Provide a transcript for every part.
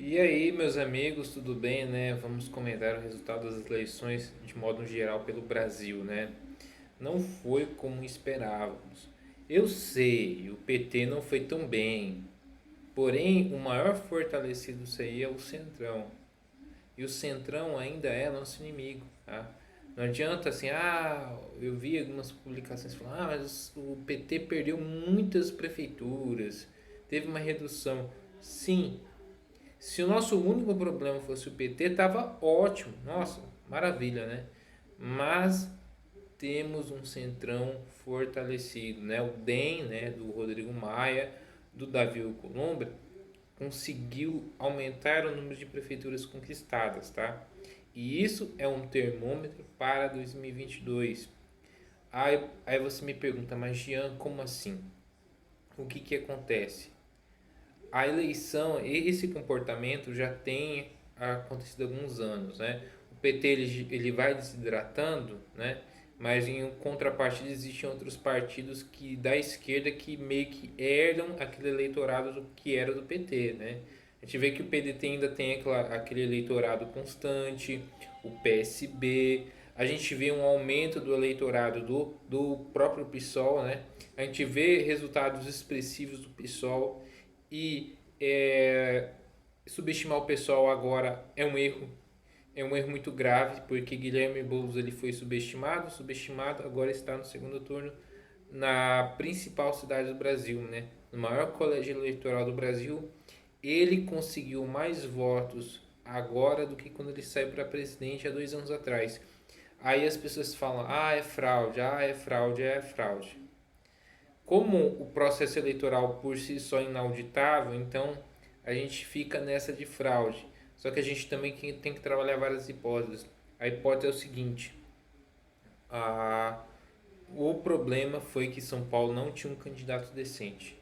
E aí, meus amigos, tudo bem, né? Vamos comentar o resultado das eleições de modo geral pelo Brasil, né? Não foi como esperávamos. Eu sei, o PT não foi tão bem. Porém, o maior fortalecido disso aí é o Centrão. E o Centrão ainda é nosso inimigo, tá? Não adianta assim, eu vi algumas publicações falando, mas o PT perdeu muitas prefeituras, teve uma redução. Sim, se o nosso único problema fosse o PT, tava ótimo. Nossa, maravilha, né? Mas temos um centrão fortalecido, né? O DEM, né, do Rodrigo Maia, do Davi Alcolumbre, conseguiu aumentar o número de prefeituras conquistadas, tá? E isso é um termômetro para 2022. Aí você me pergunta, mas Jean, como assim? O que que acontece? A eleição, esse comportamento já tem acontecido há alguns anos, né? O PT ele vai desidratando, né? Mas em contrapartida existem outros partidos que da esquerda que meio que herdam aquele eleitorado que era do PT, né? A gente vê que o PDT ainda tem aquele eleitorado constante, o PSB, a gente vê um aumento do eleitorado do próprio PSOL, né? A gente vê resultados expressivos do PSOL e subestimar o pessoal agora é um erro muito grave, porque Guilherme Boulos ele foi subestimado, agora está no segundo turno na principal cidade do Brasil, né? No maior colégio eleitoral do Brasil, ele conseguiu mais votos agora do que quando ele saiu para presidente há 2 anos atrás. Aí as pessoas falam, é fraude, é fraude, é fraude. Como o processo eleitoral por si só é inauditável, então a gente fica nessa de fraude. Só que a gente também tem que trabalhar várias hipóteses. A hipótese é o seguinte: a, o problema foi que São Paulo não tinha um candidato decente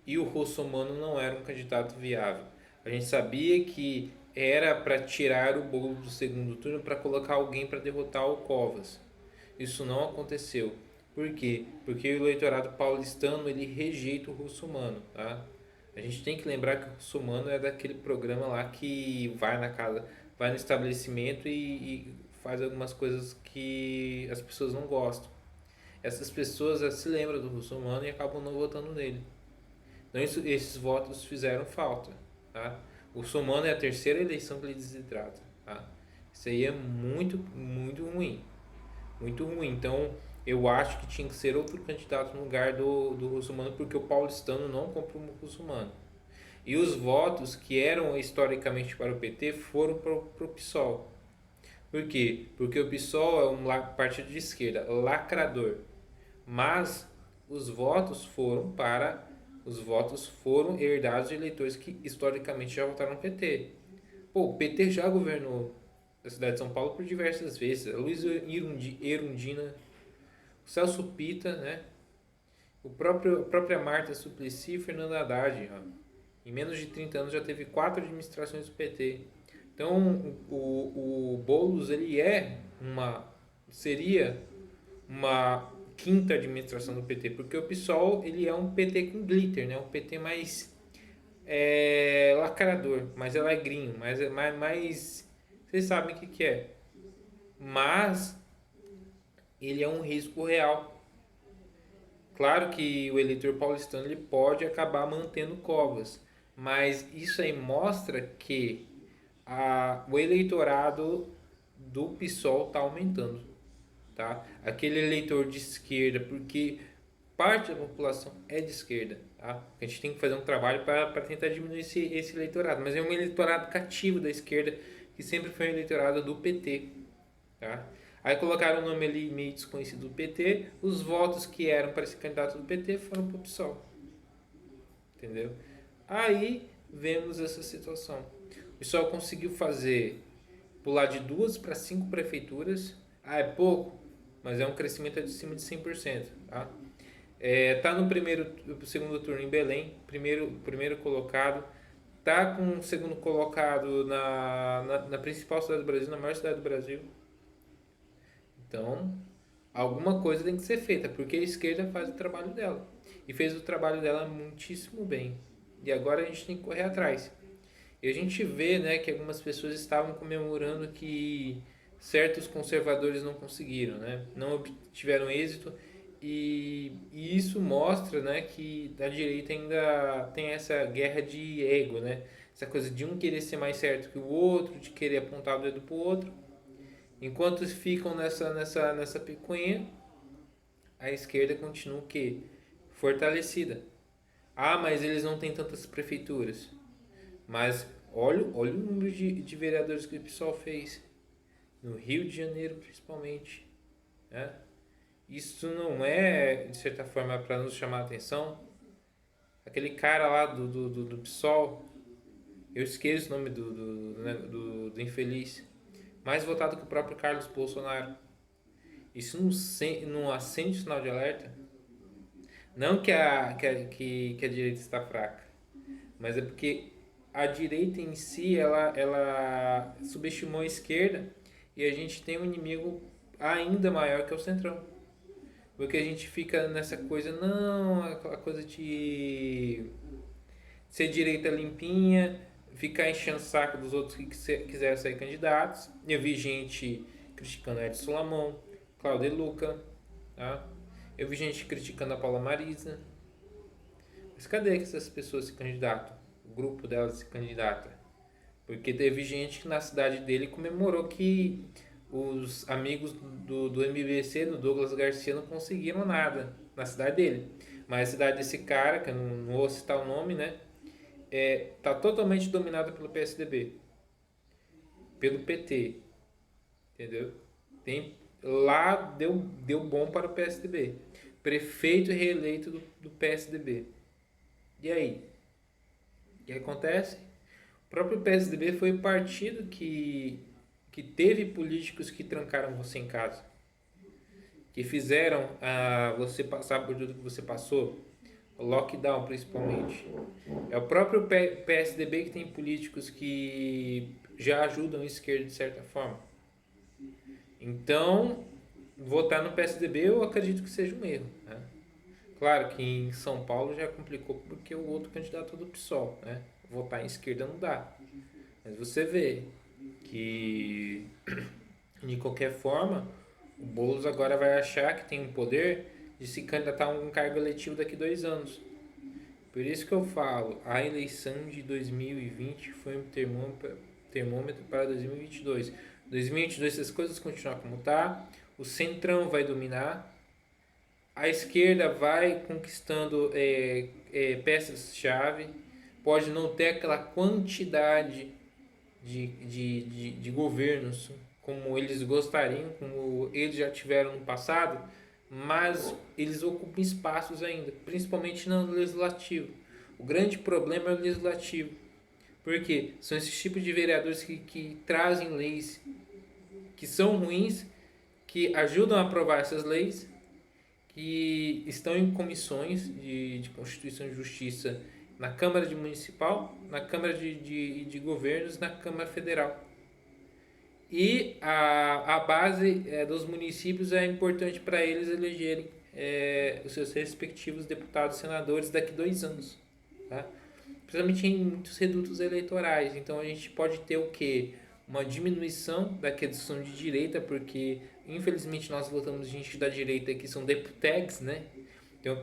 e o Russomano não era um candidato viável. A gente sabia que era para tirar o bolo do segundo turno para colocar alguém para derrotar o Covas. Isso não aconteceu. Por quê? Porque o eleitorado paulistano ele rejeita o Russomano, tá? A gente tem que lembrar que o Russomano é daquele programa lá que vai na casa, vai no estabelecimento e faz algumas coisas que as pessoas não gostam. Essas pessoas se lembram do Russomano e acabam não votando nele. Então esses votos fizeram falta, tá? O Russomano é a terceira eleição que ele desidrata, tá? Isso aí é muito, muito ruim. Muito ruim. Então, eu acho que tinha que ser outro candidato no lugar do Russomano, porque o paulistano não comprou o Russomano. E os votos que eram historicamente para o PT foram para o PSOL. Por quê? Porque o PSOL é um partido de esquerda, lacrador. Mas os votos foram herdados de eleitores que historicamente já votaram no PT. Pô, o PT já governou a cidade de São Paulo por diversas vezes. A Luiz Erundina, o Celso Pita, né? A própria Marta Suplicy e Fernando Haddad. Ó. Em menos de 30 anos já teve 4 administrações do PT. Então o Boulos ele seria uma quinta administração do PT, porque o PSOL ele é um PT com glitter, né? Um PT mais lacrador, mais alegrinho, mais vocês sabem o que é. Mas ele é um risco real. Claro que o eleitor paulistano ele pode acabar mantendo Covas, mas isso aí mostra que o eleitorado do PSOL está aumentando, tá? Aquele eleitor de esquerda, porque parte da população é de esquerda, tá? A gente tem que fazer um trabalho para tentar diminuir esse eleitorado, mas é um eleitorado cativo da esquerda que sempre foi um eleitorado do PT, tá? Aí colocaram o nome ali meio desconhecido do PT, os votos que eram para esse candidato do PT foram para o PSOL, entendeu? Aí vemos essa situação. O PSOL conseguiu pular de 2 para 5 prefeituras. É pouco, mas é um crescimento de cima de 100%. Tá? Tá no segundo turno em Belém, primeiro colocado. Tá com o segundo colocado na principal cidade do Brasil, na maior cidade do Brasil. Então, alguma coisa tem que ser feita, porque a esquerda faz o trabalho dela. E fez o trabalho dela muitíssimo bem. E agora a gente tem que correr atrás. E a gente vê, né, que algumas pessoas estavam comemorando que certos conservadores não conseguiram, né, não obtiveram êxito e isso mostra, né, que a direita ainda tem essa guerra de ego, né, essa coisa de um querer ser mais certo que o outro, de querer apontar o dedo pro outro, enquanto ficam nessa picuinha, a esquerda continua o quê? Fortalecida. Ah, mas eles não têm tantas prefeituras. Mas olha o número de vereadores que o pessoal fez. No Rio de Janeiro, principalmente. Né? Isso não é, de certa forma, para nos chamar a atenção. Aquele cara lá do PSOL, eu esqueço o nome do infeliz, mais votado que o próprio Carlos Bolsonaro. Isso não acende o sinal de alerta? Não que a direita está fraca, mas é porque a direita em si ela subestimou a esquerda e a gente tem um inimigo ainda maior que é o centrão. Porque a gente fica nessa coisa, não, aquela coisa de ser direita limpinha, ficar enchendo o saco dos outros que quiseram sair candidatos. Eu vi gente criticando Edson Lamon, Cláudio Luca, tá? Eu vi gente criticando a Paula Marisa. Mas cadê que essas pessoas se candidatam? O grupo delas se candidata? Porque teve gente que na cidade dele comemorou que os amigos do MBC, do Douglas Garcia, não conseguiram nada na cidade dele. Mas a cidade desse cara, que eu não vou citar o nome, né? Tá totalmente dominada pelo PSDB, pelo PT, entendeu? Lá deu bom para o PSDB. Prefeito reeleito do PSDB. E aí? O que acontece? O próprio PSDB foi o partido que teve políticos que trancaram você em casa, que fizeram você passar por tudo que você passou, o lockdown principalmente. É o próprio PSDB que tem políticos que já ajudam a esquerda de certa forma. Então, votar no PSDB eu acredito que seja um erro. Né? Claro que em São Paulo já complicou porque o outro candidato é do PSOL. Né? Votar em esquerda não dá. Mas você vê que, de qualquer forma, o Boulos agora vai achar que tem o poder de se candidatar a um cargo eletivo daqui a 2 anos. Por isso que eu falo, a eleição de 2020 foi um termômetro para 2022. 2022, se as coisas continuarem como tá, o centrão vai dominar, a esquerda vai conquistando peças-chave, pode não ter aquela quantidade de governos como eles gostariam, como eles já tiveram no passado, mas eles ocupam espaços ainda, principalmente no legislativo. O grande problema é o legislativo, porque são esses tipos de vereadores que trazem leis que são ruins, que ajudam a aprovar essas leis, que estão em comissões de Constituição e Justiça na Câmara de Municipal, na Câmara de Governos, na Câmara Federal. E a base dos municípios é importante para eles elegerem os seus respectivos deputados e senadores daqui a 2 anos. Tá? Principalmente em muitos redutos eleitorais. Então a gente pode ter o quê? Uma diminuição da questão de direita, porque infelizmente nós votamos gente da direita que são deputags, né? Então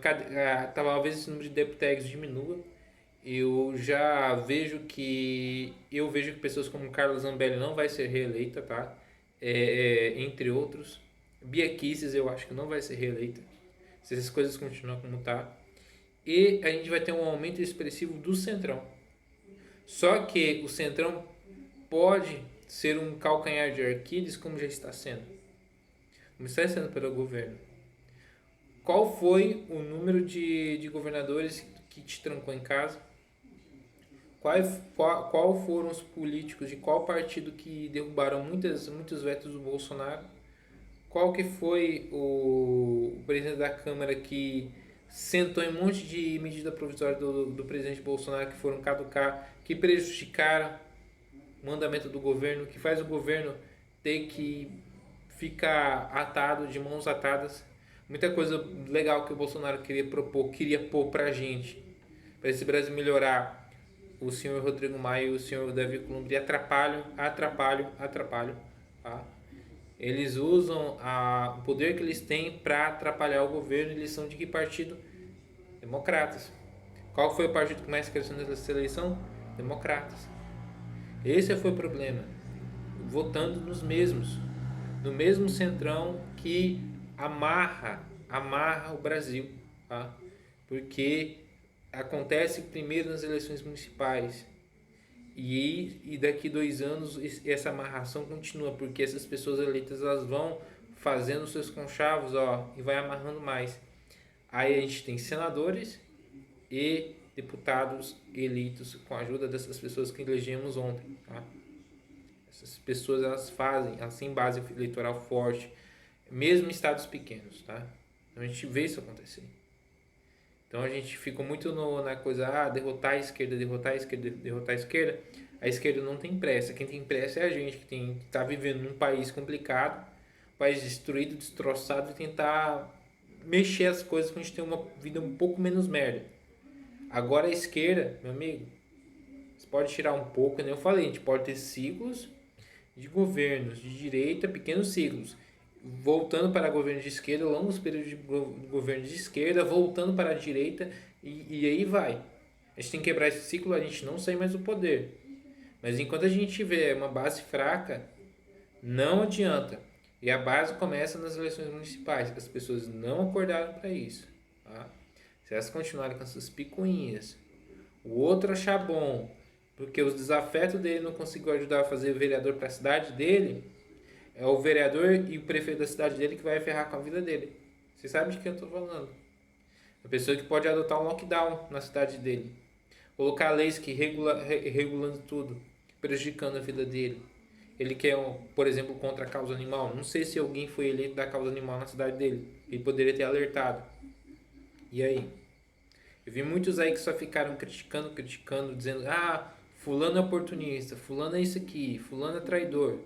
talvez esse número de deputags diminua. Eu vejo que pessoas como Carlos Zambelli não vai ser reeleita, tá? Entre outros. Bia Kicis eu acho que não vai ser reeleita, se essas coisas continuarem como tá. E a gente vai ter um aumento expressivo do Centrão. Só que o Centrão pode ser um calcanhar de Aquiles, como já está sendo. Como está sendo pelo governo. Qual foi o número de governadores que te trancou em casa? Qual foram os políticos de qual partido que derrubaram muitos vetos do Bolsonaro? Qual que foi o presidente da Câmara que sentou em um monte de medida provisória do presidente Bolsonaro que foram caducar, que prejudicaram o mandamento do governo, que faz o governo ter que ficar atado, de mãos atadas? Muita coisa legal que o Bolsonaro queria pôr pra gente, para esse Brasil melhorar o senhor Rodrigo Maia e o senhor Davi Columbre atrapalham, tá? Eles usam o poder que eles têm para atrapalhar o governo. Eles são de que partido? Democratas. Qual foi o partido que mais cresceu nessa eleição? Democratas. Esse foi o problema. Votando nos mesmos. No mesmo centrão que amarra o Brasil. Tá? Porque acontece primeiro nas eleições municipais. E daqui 2 anos essa amarração continua. Porque essas pessoas eleitas elas vão fazendo seus conchavos e vai amarrando mais. Aí a gente tem senadores e deputados eleitos com a ajuda dessas pessoas que elegemos ontem. Tá? Essas pessoas elas têm base eleitoral forte, mesmo em estados pequenos. Tá? Então a gente vê isso acontecer. Então a gente fica muito na coisa, derrotar a esquerda. A esquerda não tem pressa. Quem tem pressa é a gente que está vivendo num país complicado, país destruído, destroçado, e tentar mexer as coisas para a gente ter uma vida um pouco menos merda. Agora a esquerda, meu amigo, você pode tirar um pouco, como eu falei, a gente pode ter ciclos de governos de direita, pequenos ciclos, voltando para governos de esquerda, longos períodos de governos de esquerda, voltando para a direita, e aí vai. A gente tem que quebrar esse ciclo, a gente não sai mais do poder. Mas enquanto a gente tiver uma base fraca, não adianta. E a base começa nas eleições municipais, que as pessoas não acordaram para isso. Tá? Se elas continuarem com essas picuinhas, o outro achar bom, porque os desafetos dele não conseguiu ajudar a fazer vereador para a cidade dele, é o vereador e o prefeito da cidade dele que vai ferrar com a vida dele. Você sabe de quem eu estou falando? A pessoa que pode adotar um lockdown na cidade dele. Colocar leis que regulando tudo, prejudicando a vida dele. Ele quer, por exemplo, contra a causa animal. Não sei se alguém foi eleito da causa animal na cidade dele. Ele poderia ter alertado. E aí? Eu vi muitos aí que só ficaram criticando, dizendo: fulano é oportunista, fulano é isso aqui, fulano é traidor.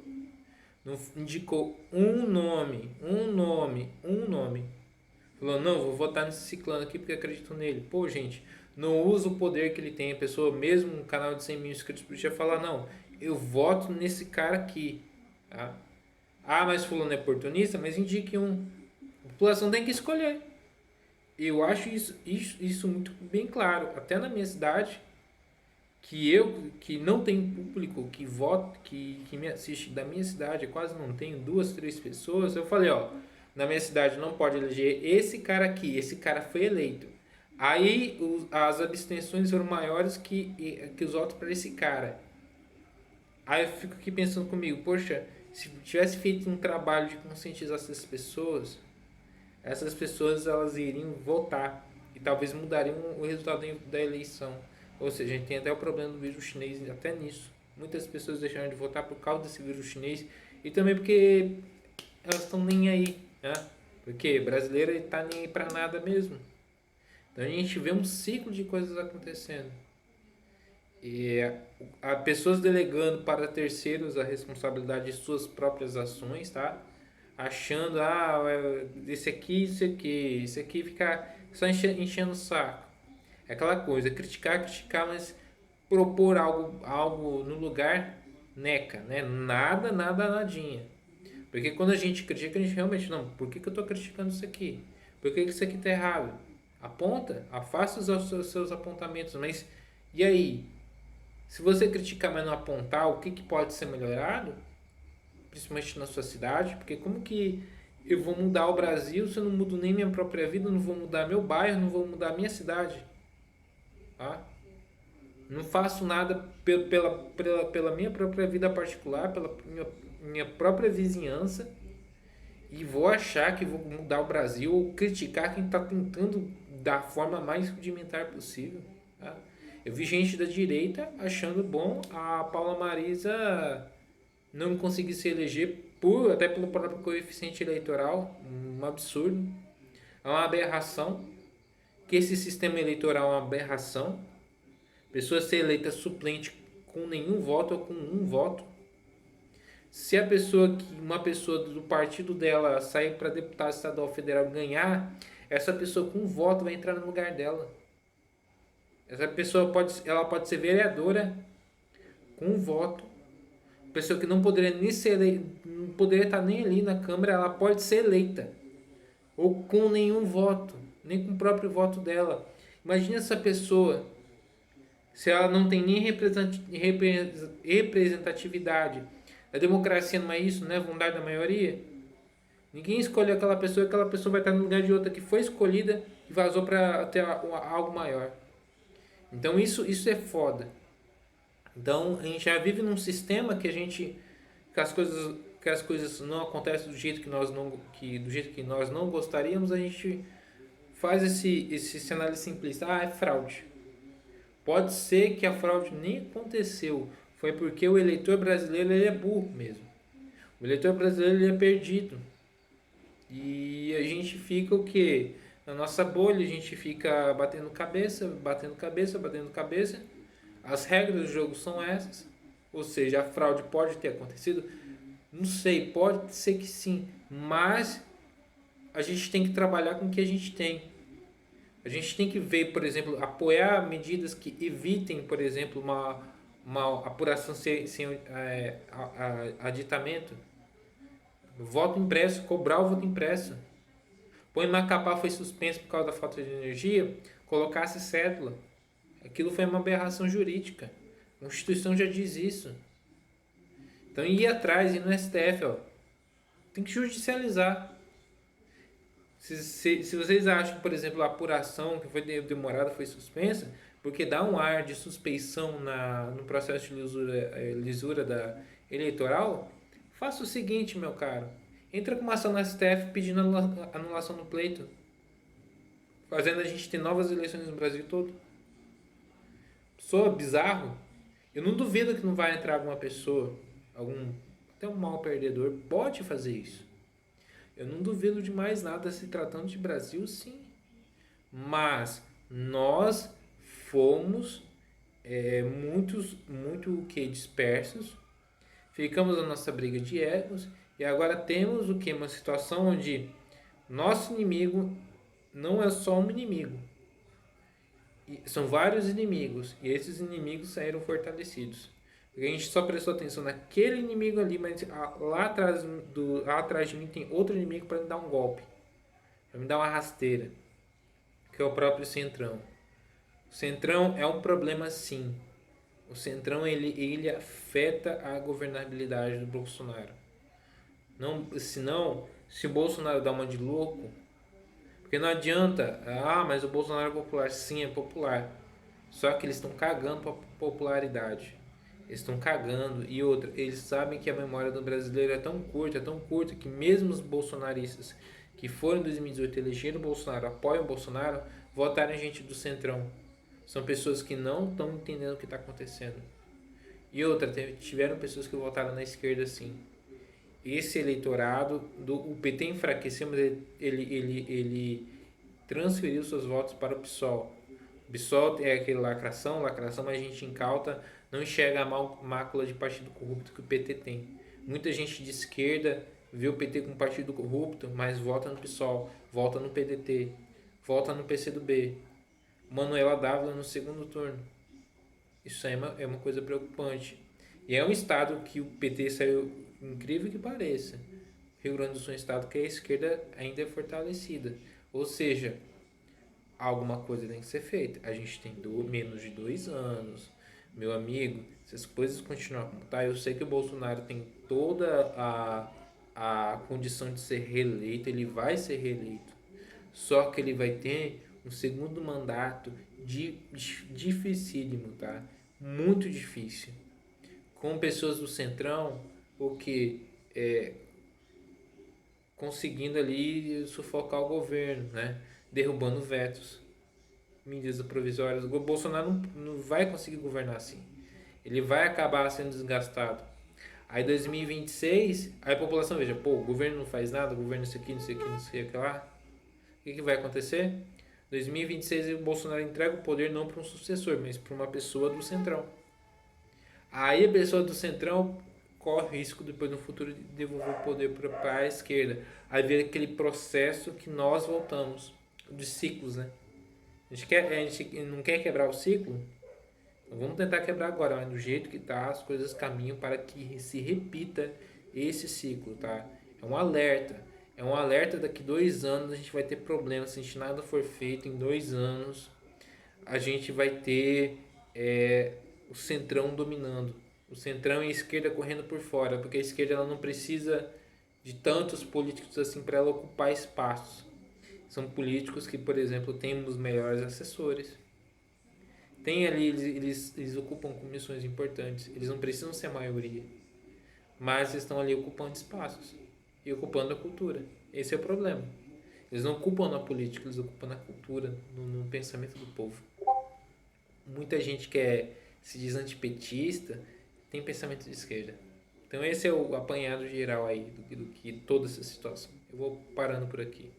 Não indicou um nome. Falou: não, vou votar nesse ciclano aqui porque acredito nele. Pô, gente, não usa o poder que ele tem. A pessoa, mesmo um canal de 100 mil inscritos, podia falar: não, eu voto nesse cara aqui. Tá? Mas fulano é oportunista, mas indique um. A população tem que escolher. Eu acho isso muito bem claro. Até na minha cidade, que não tem público que vota, que me assiste da minha cidade, eu quase não tenho, 2, 3 pessoas. Eu falei: na minha cidade não pode eleger esse cara aqui, esse cara foi eleito. Aí as abstenções foram maiores que os votos para esse cara. Aí eu fico aqui pensando comigo: poxa, se tivesse feito um trabalho de conscientizar essas pessoas elas iriam votar e talvez mudariam o resultado da eleição. Ou seja, a gente tem até o problema do vírus chinês até nisso. Muitas pessoas deixaram de votar por causa desse vírus chinês e também porque elas estão nem aí, né? Porque brasileiro está nem aí para nada mesmo. Então a gente vê um ciclo de coisas acontecendo. E há pessoas delegando para terceiros a responsabilidade de suas próprias ações, tá? Achando, esse aqui fica só enchendo o saco. É aquela coisa, criticar, mas propor algo no lugar, neca, né? Nadinha. Porque quando a gente critica, a gente realmente, não, por que eu estou criticando isso aqui? Por que isso aqui está errado? Aponta, afasta os seus apontamentos, mas e aí? Se você criticar, mas não apontar o que pode ser melhorado, principalmente na sua cidade, porque como que eu vou mudar o Brasil se eu não mudo nem minha própria vida, não vou mudar meu bairro, não vou mudar minha cidade? Tá? Não faço nada pela minha própria vida particular, pela minha própria vizinhança, e vou achar que vou mudar o Brasil ou criticar quem está tentando da forma mais rudimentar possível. Tá? Eu vi gente da direita achando bom a Paula Marisa não conseguir se eleger até pelo próprio coeficiente eleitoral, um absurdo. É uma aberração, que esse sistema eleitoral é uma aberração. Pessoa ser eleita suplente com nenhum voto ou com um voto. Se uma pessoa do partido dela sair para deputado estadual federal ganhar, essa pessoa com um voto vai entrar no lugar dela. Essa pessoa ela pode ser vereadora com voto. Pessoa que não poderia nem ser não poderia estar nem ali na Câmara, ela pode ser eleita. Ou com nenhum voto, nem com o próprio voto dela. Imagina essa pessoa, se ela não tem nem representatividade. A democracia não é isso, não é vontade da maioria? Ninguém escolheu aquela pessoa vai estar no lugar de outra que foi escolhida e vazou para ter algo maior. Então isso é foda. Então a gente já vive num sistema que as coisas não acontecem do jeito que nós não gostaríamos, a gente faz esse cenário simplista. Ah, é fraude. Pode ser que a fraude nem aconteceu, foi porque o eleitor brasileiro ele é burro mesmo. O eleitor brasileiro ele é perdido. E a gente fica o quê? Na nossa bolha, a gente fica batendo cabeça, batendo cabeça, batendo cabeça. As regras do jogo são essas. Ou seja, a fraude pode ter acontecido? Não sei, pode ser que sim. Mas a gente tem que trabalhar com o que a gente tem. A gente tem que ver, por exemplo, apoiar medidas que evitem, por exemplo, uma apuração sem aditamento. Voto impresso, cobrar o voto impresso. Põe Macapá foi suspenso por causa da falta de energia, colocasse cédula. Aquilo foi uma aberração jurídica. A Constituição já diz isso. Então ir atrás, ir no STF, ó, tem que judicializar. Se vocês acham que, por exemplo, a apuração que foi demorada foi suspensa, porque dá um ar de suspeição no processo de lisura da eleitoral, faça o seguinte, meu caro. Entra com uma ação no STF pedindo anulação do pleito. Fazendo a gente ter novas eleições no Brasil todo. Soa bizarro. Eu não duvido que não vai entrar alguma pessoa, até um mal perdedor, pode fazer isso. Eu não duvido de mais nada se tratando de Brasil, sim. Mas nós fomos muito que dispersos. Ficamos na nossa briga de egos. E agora temos o que? Uma situação onde nosso inimigo não é só um inimigo. São vários inimigos. E esses inimigos saíram fortalecidos. A gente só prestou atenção naquele inimigo ali, mas lá atrás de mim tem outro inimigo para me dar um golpe. Para me dar uma rasteira. Que é o próprio Centrão. O Centrão é um problema, sim. O Centrão ele afeta a governabilidade do Bolsonaro. Não, se o Bolsonaro dá uma de louco, porque não adianta, mas o Bolsonaro é popular. Sim, é popular. Só que eles estão cagando para popularidade. Eles estão cagando. E outra, eles sabem que a memória do brasileiro é tão curta, que mesmo os bolsonaristas que foram em 2018 elegeram o Bolsonaro, apoiam o Bolsonaro, votaram em gente do Centrão. São pessoas que não estão entendendo o que está acontecendo. E outra, tiveram pessoas que votaram na esquerda, sim. Esse eleitorado, o PT enfraqueceu, mas ele transferiu seus votos para o PSOL. O PSOL é aquele lacração, mas a gente incauta não enxerga a mácula de partido corrupto que o PT tem. Muita gente de esquerda vê o PT como partido corrupto, mas vota no PSOL, vota no PDT, vota no PCdoB. Manuela Dávila no segundo turno. Isso aí é uma coisa preocupante. E é um estado que o PT saiu, incrível que pareça. Rio Grande do Sul é um estado que a esquerda ainda é fortalecida. Ou seja, alguma coisa tem que ser feita. A gente tem menos de 2 anos. Meu amigo, se as coisas continuarem como tá, eu sei que o Bolsonaro tem toda a condição de ser reeleito, ele vai ser reeleito. Só que ele vai ter um segundo mandato dificílimo, tá? Muito difícil. Com pessoas do Centrão, o que conseguindo ali sufocar o governo, né? Derrubando vetos, medidas provisórias. O Bolsonaro não vai conseguir governar assim. Ele vai acabar sendo desgastado. Aí 2026, aí a população veja, o governo não faz nada, o governo isso aqui, não sei o que, não sei o que lá. O que vai acontecer? 2026 o Bolsonaro entrega o poder não para um sucessor, mas para uma pessoa do Centrão. Aí a pessoa do Centrão corre risco depois no futuro de devolver o poder para a esquerda. Aí vem aquele processo que nós voltamos, de ciclos, né? A gente não quer quebrar o ciclo? Então vamos tentar quebrar agora, mas do jeito que tá, as coisas caminham para que se repita esse ciclo, tá? É um alerta. É um alerta daqui 2 anos a gente vai ter problemas. Se a gente nada for feito em 2 anos, a gente vai ter o centrão dominando. O centrão e a esquerda correndo por fora, porque a esquerda ela não precisa de tantos políticos assim para ela ocupar espaços. São políticos que, por exemplo, têm os melhores assessores. Tem ali, eles ocupam comissões importantes. Eles não precisam ser a maioria, mas estão ali ocupando espaços e ocupando a cultura. Esse é o problema. Eles não ocupam na política, eles ocupam na cultura, no pensamento do povo. Muita gente que se diz antipetista tem pensamento de esquerda. Então esse é o apanhado geral aí do que toda essa situação. Eu vou parando por aqui.